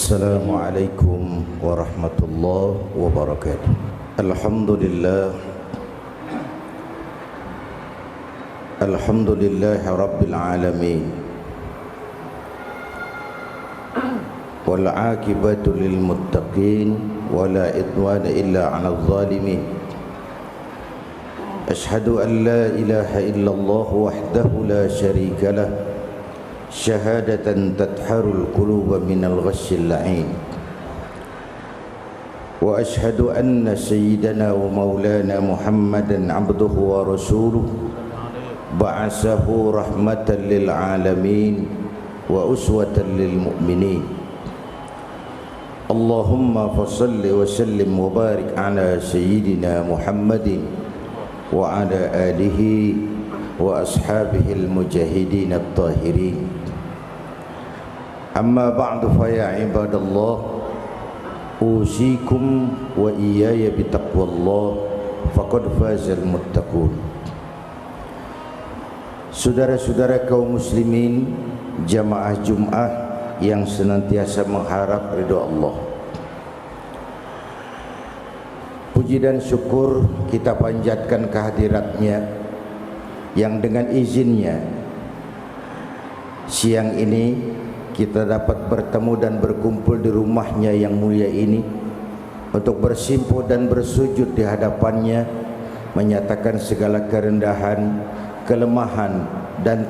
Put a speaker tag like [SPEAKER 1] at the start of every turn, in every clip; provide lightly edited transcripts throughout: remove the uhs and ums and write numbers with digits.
[SPEAKER 1] Assalamualaikum warahmatullahi wabarakatuh. Alhamdulillah rabbil alamin wal aqibatu lil muttaqin wala idwana illa 'alal zalimin. Ashhadu an la ilaha illallah wahdahu la syarika lah syahadatan tadharul quluba minal ghasyil la'in. Wa ashhadu anna sayyidana wa maulana Muhammadan abduhu wa rasuluh ba'asahu rahmatan lil alamin wa uswatan lil mu'minin. Allahumma fassalli wa sallim wa barik ala sayyidina Muhammadin wa ala alihi wa ashabihil mujahidin at-tahirin. Amma ba'du fa ya ibadallah, usikum wa iyaya bitaqwallah faqad fazal muttaqun. Saudara-saudara kaum muslimin, jamaah Jumat yang senantiasa mengharap ridha Allah, puji dan syukur kita panjatkan kehadiratnya yang dengan izinnya siang ini kita dapat bertemu dan berkumpul di rumahnya yang mulia ini untuk bersimpuh dan bersujud di hadapannya, menyatakan segala kerendahan, kelemahan dan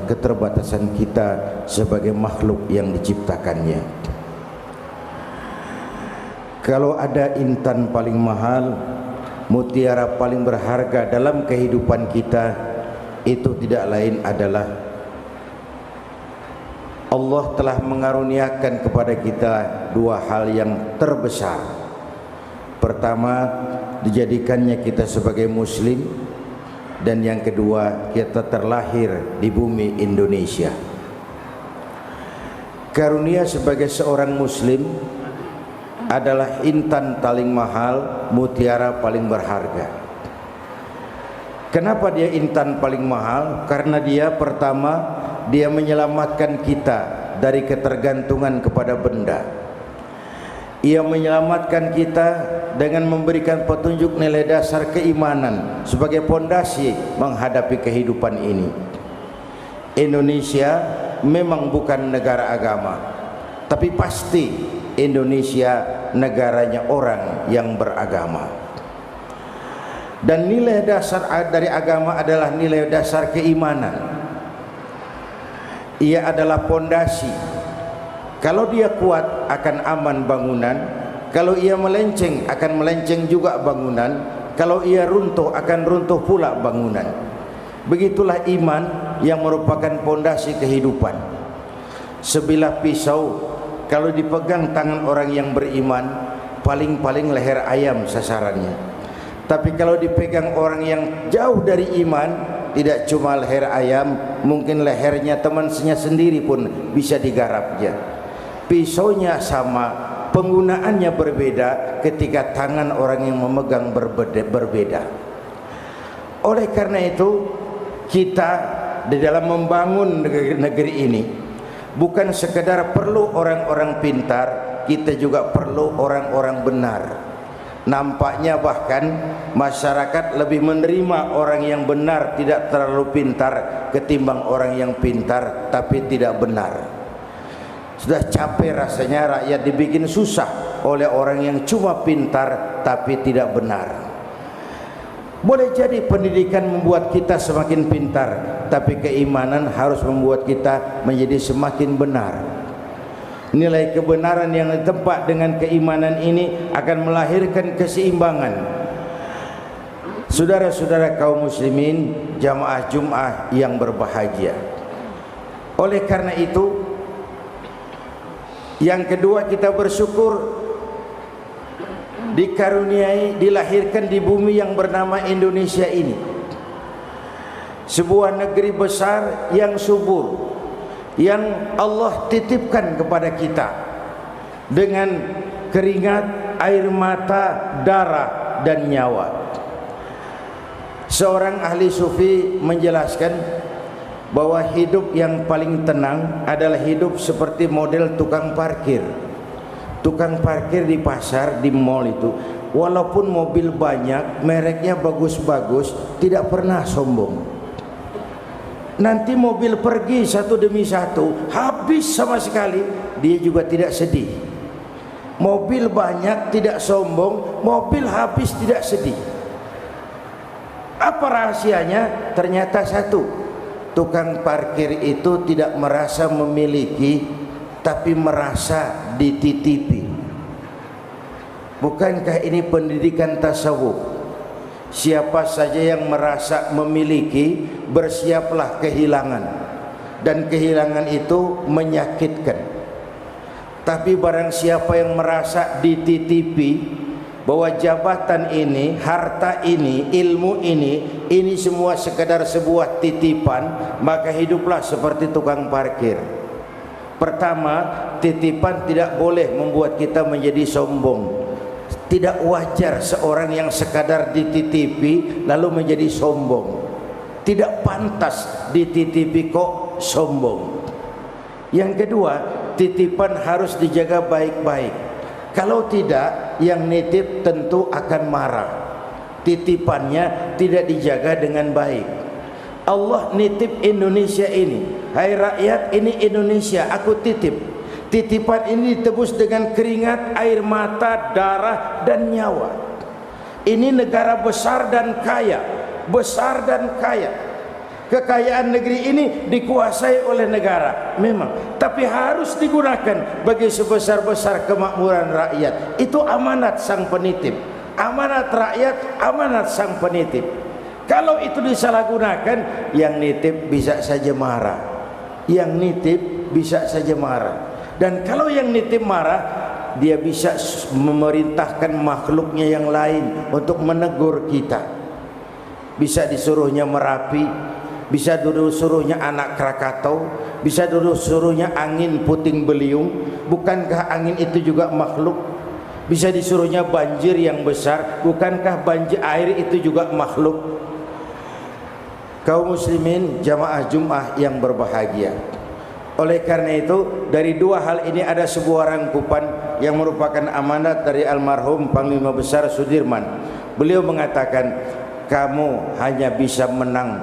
[SPEAKER 1] keterbatasan kita sebagai makhluk yang diciptakannya. Kalau ada intan paling mahal, mutiara paling berharga dalam kehidupan kita, itu tidak lain adalah Allah telah mengaruniakan kepada kita dua hal yang terbesar. Pertama, dijadikannya kita sebagai muslim, dan yang kedua, kita terlahir di bumi Indonesia. Karunia sebagai seorang muslim adalah intan paling mahal, mutiara paling berharga. Kenapa dia intan paling mahal? Karena dia pertama, dia menyelamatkan kita dari ketergantungan kepada benda. Ia menyelamatkan kita dengan memberikan petunjuk nilai dasar keimanan sebagai pondasi menghadapi kehidupan ini. Indonesia memang bukan negara agama, tapi pasti Indonesia negaranya orang yang beragama. Dan nilai dasar dari agama adalah nilai dasar keimanan. Ia adalah pondasi. Kalau dia kuat akan aman bangunan, kalau ia melenceng akan melenceng juga bangunan, kalau ia runtuh akan runtuh pula bangunan. Begitulah iman yang merupakan pondasi kehidupan. Sebilah pisau kalau dipegang tangan orang yang beriman, paling-paling leher ayam sasarannya. Tapi kalau dipegang orang yang jauh dari iman, tidak cuma leher ayam, mungkin lehernya temannya sendiri pun bisa digarapnya. Pisaunya sama, penggunaannya berbeda ketika tangan orang yang memegang berbeda. Oleh karena itu, kita di dalam membangun negeri ini bukan sekedar perlu orang-orang pintar, kita juga perlu orang-orang benar. Nampaknya bahkan masyarakat lebih menerima orang yang benar, tidak terlalu pintar, ketimbang orang yang pintar tapi tidak benar. Sudah capek rasanya rakyat dibikin susah oleh orang yang cuma pintar tapi tidak benar. Boleh jadi pendidikan membuat kita semakin pintar, tapi keimanan harus membuat kita menjadi semakin benar. Nilai kebenaran yang ditempa dengan keimanan ini akan melahirkan keseimbangan. Saudara-saudara kaum muslimin, jamaah Jumat yang berbahagia. Oleh karena itu, yang kedua, kita bersyukur dikaruniai, dilahirkan di bumi yang bernama Indonesia ini. Sebuah negeri besar yang subur, yang Allah titipkan kepada kita dengan keringat, air mata, darah dan nyawa. Seorang ahli sufi menjelaskan bahwa hidup yang paling tenang adalah hidup seperti model tukang parkir. Tukang parkir di pasar, di mall itu, walaupun mobil banyak, mereknya bagus-bagus, tidak pernah sombong. Nanti mobil pergi satu demi satu, habis sama sekali, dia juga tidak sedih. Mobil banyak tidak sombong, mobil habis tidak sedih. Apa rahasianya? Ternyata satu, tukang parkir itu tidak merasa memiliki, tapi merasa dititipi. Bukankah ini pendidikan tasawuf? Siapa saja yang merasa memiliki, bersiaplah kehilangan, dan kehilangan itu menyakitkan. Tapi barang siapa yang merasa dititipi, bahwa jabatan ini, harta ini, ilmu ini semua sekadar sebuah titipan, maka hiduplah seperti tukang parkir. Pertama, titipan tidak boleh membuat kita menjadi sombong. Tidak wajar seorang yang sekadar dititipi lalu menjadi sombong. Tidak pantas dititipi kok sombong. Yang kedua, titipan harus dijaga baik-baik. Kalau tidak, yang nitip tentu akan marah. Titipannya tidak dijaga dengan baik. Allah nitip Indonesia ini. Hai rakyat, ini Indonesia, aku titip. Titipan ini ditebus dengan keringat, air mata, darah, dan nyawa. Ini negara besar dan kaya. Besar dan kaya. Kekayaan negeri ini dikuasai oleh negara, memang, tapi harus digunakan bagi sebesar-besar kemakmuran rakyat. Itu amanat sang penitip. Amanat rakyat, amanat sang penitip. Kalau itu disalahgunakan, yang nitip bisa saja marah. Yang nitip bisa saja marah. Dan kalau yang nitip marah, dia bisa memerintahkan makhluknya yang lain untuk menegur kita. Bisa disuruhnya Merapi, bisa suruhnya anak Krakatau, bisa suruhnya angin puting beliung. Bukankah angin itu juga makhluk? Bisa disuruhnya banjir yang besar, bukankah banjir air itu juga makhluk? Kaum muslimin jamaah Jumat yang berbahagia, oleh karena itu dari dua hal ini ada sebuah rangkupan yang merupakan amanat dari almarhum Panglima Besar Sudirman. Beliau mengatakan, kamu hanya bisa menang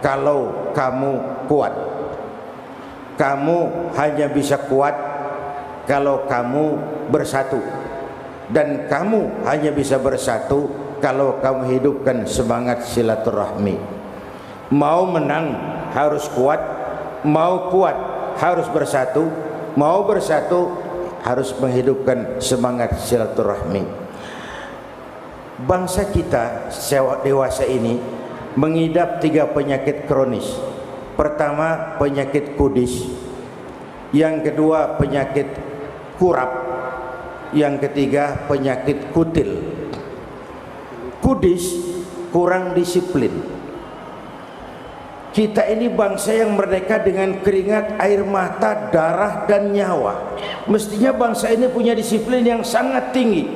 [SPEAKER 1] kalau kamu kuat. Kamu hanya bisa kuat kalau kamu bersatu. Dan kamu hanya bisa bersatu kalau kamu hidupkan semangat silaturahmi. Mau menang harus kuat, mau kuat harus bersatu, mau bersatu harus menghidupkan semangat silaturahmi. Bangsa kita dewasa ini mengidap 3 penyakit kronis. Pertama, penyakit kudis. Yang kedua, penyakit kurap. Yang ketiga, penyakit kutil. Kudis, kurang disiplin. Kita ini bangsa yang merdeka dengan keringat, air mata, darah, dan nyawa. Mestinya bangsa ini punya disiplin yang sangat tinggi.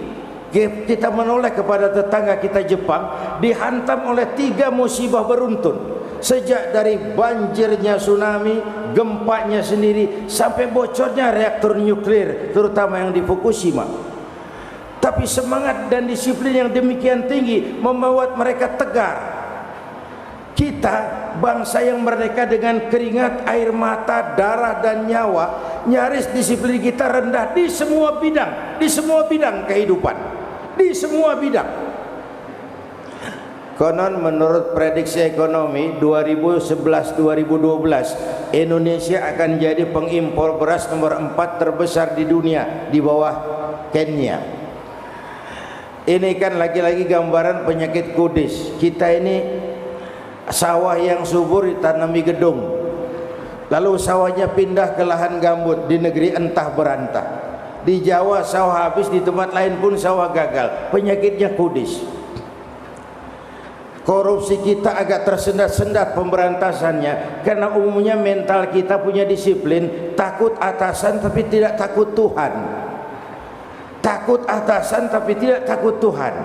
[SPEAKER 1] Kita menoleh kepada tetangga kita Jepang, dihantam oleh 3 musibah beruntun. Sejak dari banjirnya tsunami, gempanya sendiri, sampai bocornya reaktor nuklir, terutama yang di Fukushima. Tapi semangat dan disiplin yang demikian tinggi membuat mereka tegar. Kita bangsa yang merdeka dengan keringat, air mata, darah, dan nyawa, nyaris disiplin kita rendah di semua bidang, di semua bidang kehidupan, di semua bidang. Konon menurut prediksi ekonomi 2011-2012, Indonesia akan jadi pengimpor beras nomor 4 terbesar di dunia, di bawah Kenya. Ini kan lagi-lagi gambaran penyakit kudis. Kita ini sawah yang subur ditanami gedung, lalu sawahnya pindah ke lahan gambut di negeri entah berantah. Di Jawa sawah habis, di tempat lain pun sawah gagal. Penyakitnya kudis. Korupsi kita agak tersendat-sendat pemberantasannya, karena umumnya mental kita punya disiplin, takut atasan tapi tidak takut Tuhan. Takut atasan tapi tidak takut Tuhan.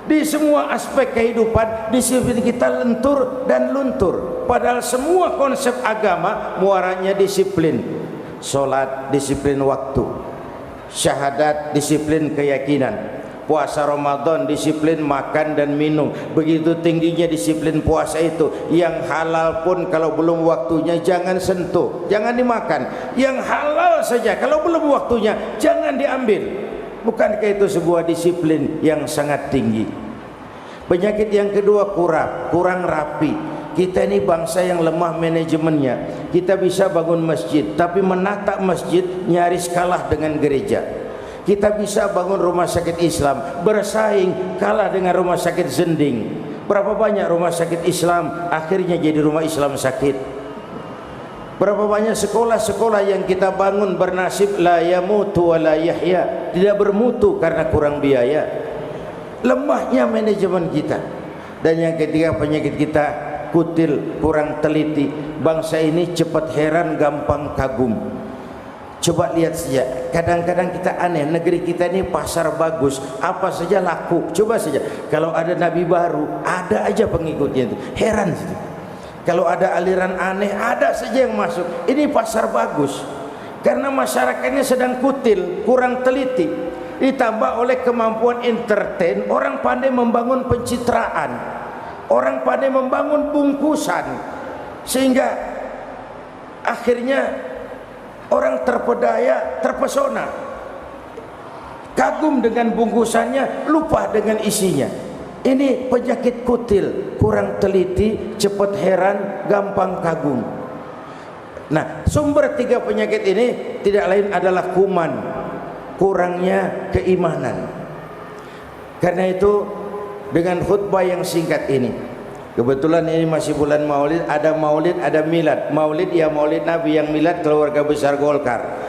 [SPEAKER 1] Di semua aspek kehidupan disiplin kita lentur dan luntur. Padahal semua konsep agama muaranya disiplin. Sholat disiplin waktu, syahadat disiplin keyakinan, puasa Ramadan disiplin makan dan minum. Begitu tingginya disiplin puasa itu. Yang halal pun kalau belum waktunya jangan sentuh, jangan dimakan. Yang halal saja kalau belum waktunya jangan diambil. Bukankah itu sebuah disiplin yang sangat tinggi? Penyakit yang kedua, kurang rapi. Kita ini bangsa yang lemah manajemennya. Kita bisa bangun masjid, tapi menata masjid nyaris kalah dengan gereja. Kita bisa bangun rumah sakit Islam, bersaing kalah dengan rumah sakit Zending. Berapa banyak rumah sakit Islam akhirnya jadi rumah Islam sakit. Berapa banyak sekolah-sekolah yang kita bangun bernasib la yamutu wa la yahya, tidak bermutu karena kurang biaya. Lemahnya manajemen kita. Dan yang ketiga, penyakit kita kutil, kurang teliti. Bangsa ini cepat heran, gampang kagum. Coba lihat saja, kadang-kadang kita aneh, negeri kita ini pasar bagus, apa saja laku. Coba saja, kalau ada nabi baru, ada aja pengikutnya itu. Heran saja. Kalau ada aliran aneh, ada saja yang masuk. Ini pasar bagus. Karena masyarakatnya sedang kutil, kurang teliti. Ditambah oleh kemampuan entertain, orang pandai membangun pencitraan, orang pandai membangun bungkusan, sehingga akhirnya orang terpedaya, terpesona, kagum dengan bungkusannya, lupa dengan isinya. Ini penyakit kutil, kurang teliti, cepat heran, gampang kagum. Nah, sumber tiga penyakit ini tidak lain adalah kuman, kurangnya keimanan. Karena itu dengan khutbah yang singkat ini, kebetulan ini masih bulan Maulid, ada Maulid, ada Milad. Maulid ya Maulid Nabi, yang Milad keluarga besar Golkar.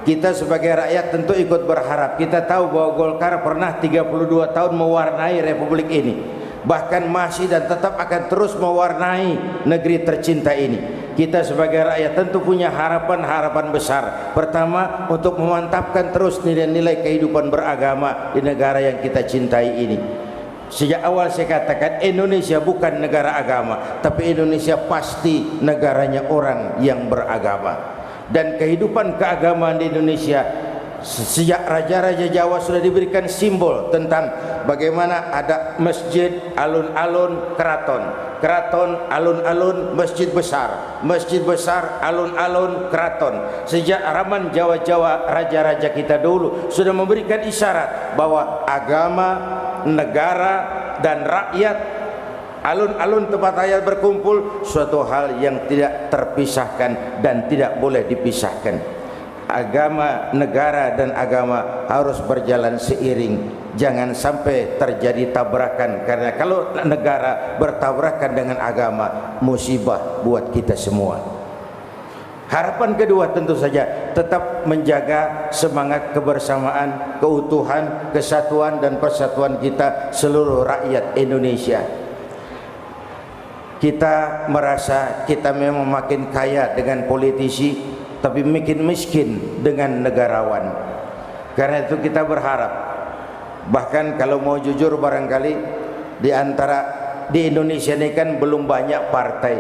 [SPEAKER 1] Kita sebagai rakyat tentu ikut berharap. Kita tahu bahwa Golkar pernah 32 tahun mewarnai republik ini, bahkan masih dan tetap akan terus mewarnai negeri tercinta ini. Kita sebagai rakyat tentu punya harapan-harapan besar. Pertama, untuk memantapkan terus nilai-nilai kehidupan beragama di negara yang kita cintai ini. Sejak awal saya katakan, Indonesia bukan negara agama, tapi Indonesia pasti negaranya orang yang beragama. Dan kehidupan keagamaan di Indonesia sejak raja-raja Jawa sudah diberikan simbol tentang bagaimana ada masjid, alun-alun, keraton, keraton, alun-alun, masjid besar, masjid besar, alun-alun, keraton. Sejak zaman Jawa-Jawa, raja-raja kita dulu sudah memberikan isyarat bahwa agama, negara dan rakyat, alun-alun tempat rakyat berkumpul, suatu hal yang tidak terpisahkan dan tidak boleh dipisahkan. Agama, negara dan agama harus berjalan seiring. Jangan sampai terjadi tabrakan, karena kalau negara bertabrakan dengan agama, musibah buat kita semua. Harapan kedua tentu saja tetap menjaga semangat kebersamaan, keutuhan, kesatuan dan persatuan kita seluruh rakyat Indonesia. Kita merasa kita memang makin kaya dengan politisi, tapi makin miskin dengan negarawan. Karena itu kita berharap, bahkan kalau mau jujur barangkali di Indonesia ini kan belum banyak partai,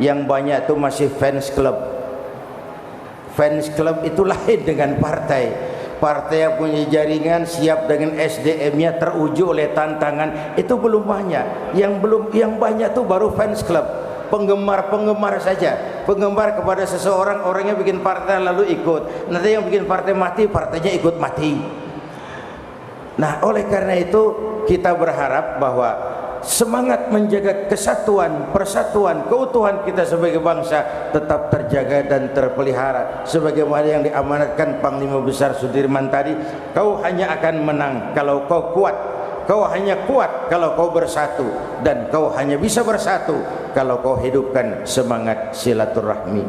[SPEAKER 1] yang banyak itu masih fans club. Fans club itu lain dengan partai. Partai yang punya jaringan, siap dengan SDM-nya, teruji oleh tantangan, itu belum banyak. Yang banyak itu baru fans club, penggemar saja, penggemar kepada seseorang, orangnya bikin partai lalu ikut. Nanti yang bikin partai mati, partainya ikut mati. Nah, oleh karena itu kita berharap bahwa semangat menjaga kesatuan, persatuan, keutuhan kita sebagai bangsa tetap terjaga dan terpelihara sebagaimana yang diamanatkan Panglima Besar Sudirman tadi. Kau hanya akan menang kalau kau kuat, kau hanya kuat kalau kau bersatu, dan kau hanya bisa bersatu kalau kau hidupkan semangat silaturahmi.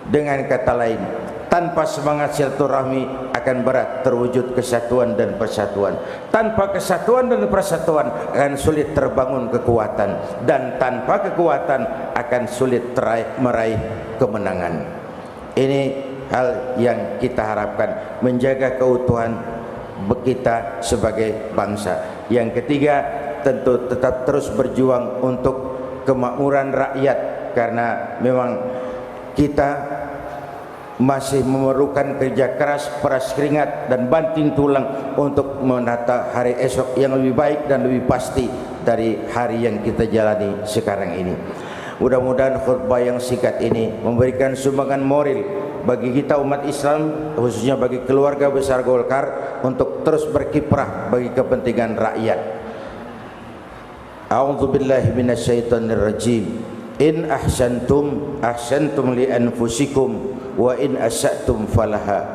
[SPEAKER 1] Dengan kata lain, tanpa semangat silaturahmi akan berat terwujud kesatuan dan persatuan. Tanpa kesatuan dan persatuan akan sulit terbangun kekuatan, dan tanpa kekuatan akan sulit meraih kemenangan. Ini hal yang kita harapkan, menjaga keutuhan kita sebagai bangsa. Yang ketiga, tentu tetap terus berjuang untuk kemakmuran rakyat, karena memang kita masih memerlukan kerja keras, peras keringat dan banting tulang untuk menata hari esok yang lebih baik dan lebih pasti dari hari yang kita jalani sekarang ini. Mudah-mudahan khutbah yang singkat ini memberikan sumbangan moral bagi kita umat Islam, khususnya bagi keluarga besar Golkar, untuk terus berkiprah bagi kepentingan rakyat. A'udzubillahi minasyaitonirrajim. In ahsantum ahsantum li anfusikum wa in asa'tum falaha.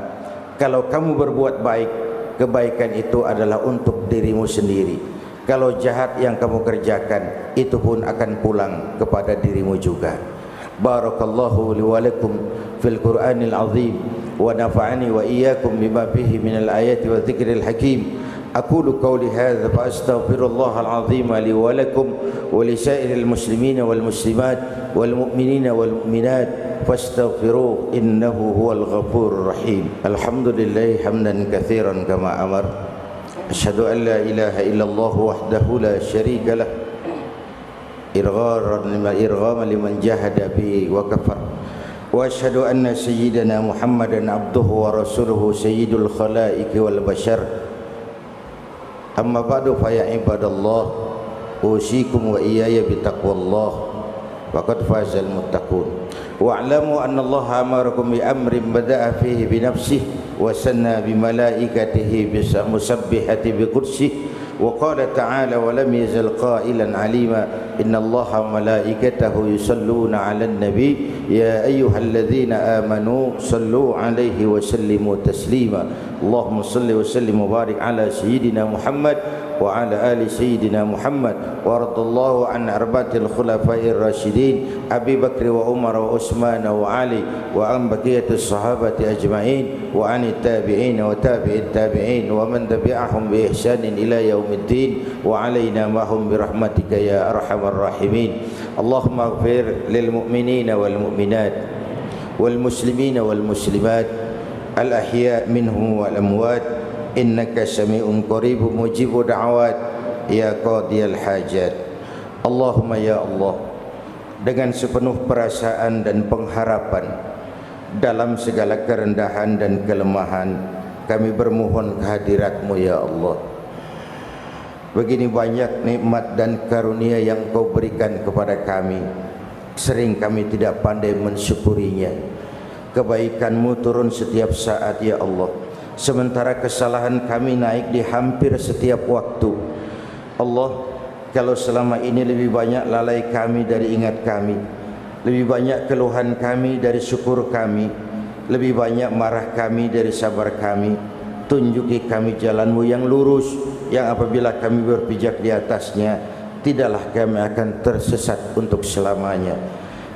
[SPEAKER 1] Kalau kamu berbuat baik, kebaikan itu adalah untuk dirimu sendiri. Kalau jahat yang kamu kerjakan, itu pun akan pulang kepada dirimu juga. Barakallahu li wa lakum fil Qur'anil azim wa nafa'ani wa iyyakum bima fihi minal ayati wa dzikril hakim. أقول قولي هذا فأستغفر الله العظيم لي ولكم ولسائر المسلمين والمسلمات والمؤمنين والمؤمنات فاستغفروه إنه هو الغفور الرحيم. الحمد لله حمدا كثيرا كما أمر. أشهد أن لا إله إلا الله وحده لا شريك له إرغاما لمن جاهد به وكفر. وأشهد أن سيدنا محمدا عبده ورسوله سيد الخلائق والبشر. Amma ba'du fa ya ibadallah, usikum wa iyaya bitaqwallah, faqad fazal muttaqun. Wa'lamu anna Allah amarakum bi amrin bada'a fihi bi nafsihi wa sanna bi malaikatihi musabbihati bi qudsihi wa qala ta'ala wa lam yazal qailan 'alima inna Allaha wa malaikatahu yusalluna 'alan nabi ya ayyuhalladzina amanu sallu 'alaihi wa sallimu taslima. Allahumma salli wa sallim wa barik ala sayyidina Muhammad wa ala ali sayyidina Muhammad wa radallahu an arba'atil khulafa'ir rasyidin Abi Bakr wa Umar wa Utsman wa Ali wa an baqiyatis sahabati ajma'in wa anit tabi'in wa tabi'it tabi'in wa man tabi'ahum bi ihsanin ila yaumiddin wa alaina mahum bi rahmatika ya arhamar rahimin. Allahumma ighfir lil mu'minina wal mu'minat wal muslimina wal muslimat al-ahya' minhum wal amwat innaka sami'un qaribun mujibu da'awat ya qadiyal hajat. Allahumma ya Allah, dengan sepenuh perasaan dan pengharapan dalam segala kerendahan dan kelemahan kami bermohon kehadirat-Mu ya Allah. Begini banyak nikmat dan karunia yang Kau berikan kepada kami, sering kami tidak pandai mensyukurinya. Kebaikan-Mu turun setiap saat ya Allah, sementara kesalahan kami naik di hampir setiap waktu. Allah, kalau selama ini lebih banyak lalai kami dari ingat kami, lebih banyak keluhan kami dari syukur kami, lebih banyak marah kami dari sabar kami, tunjuki kami jalan-Mu yang lurus, yang apabila kami berpijak di atasnya, tidaklah kami akan tersesat untuk selamanya.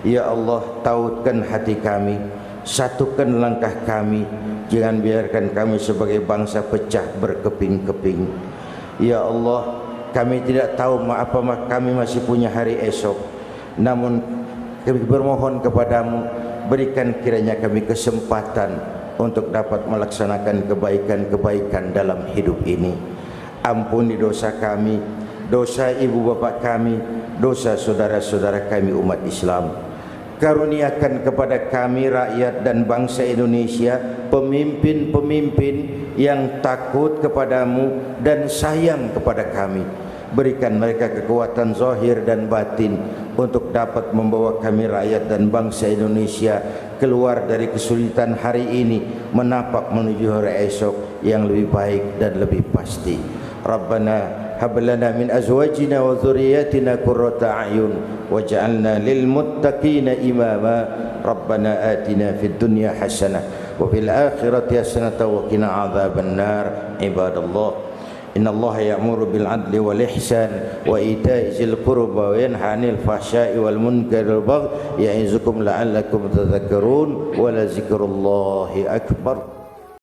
[SPEAKER 1] Ya Allah, tautkan hati kami, satukan langkah kami, jangan biarkan kami sebagai bangsa pecah berkeping-keping. Ya Allah, kami tidak tahu apa kami masih punya hari esok, namun kami bermohon kepadamu, berikan kiranya kami kesempatan untuk dapat melaksanakan kebaikan-kebaikan dalam hidup ini. Ampuni dosa kami, dosa ibu bapa kami, dosa saudara-saudara kami umat Islam. Karuniakan kepada kami rakyat dan bangsa Indonesia pemimpin-pemimpin yang takut kepadamu dan sayang kepada kami. Berikan mereka kekuatan zahir dan batin untuk dapat membawa kami rakyat dan bangsa Indonesia keluar dari kesulitan hari ini, menapak menuju hari esok yang lebih baik dan lebih pasti. Rabbana hab lana min azwajina wa dhurriyyatina qurrata a'yun waj'alna lil muttaqina imama. Rabbana atina fid dunya hasanah wa fil akhirati hasanah wa qina adzaban nar. Ibadallah, innallaha ya'muru bil 'adli wal ihsan wa ita'i dzil qurba wa yanha 'anil fahsya'i wal munkari wal baghi ya'izukum la'allakum tadhakkarun wa la dzikrullahi akbar.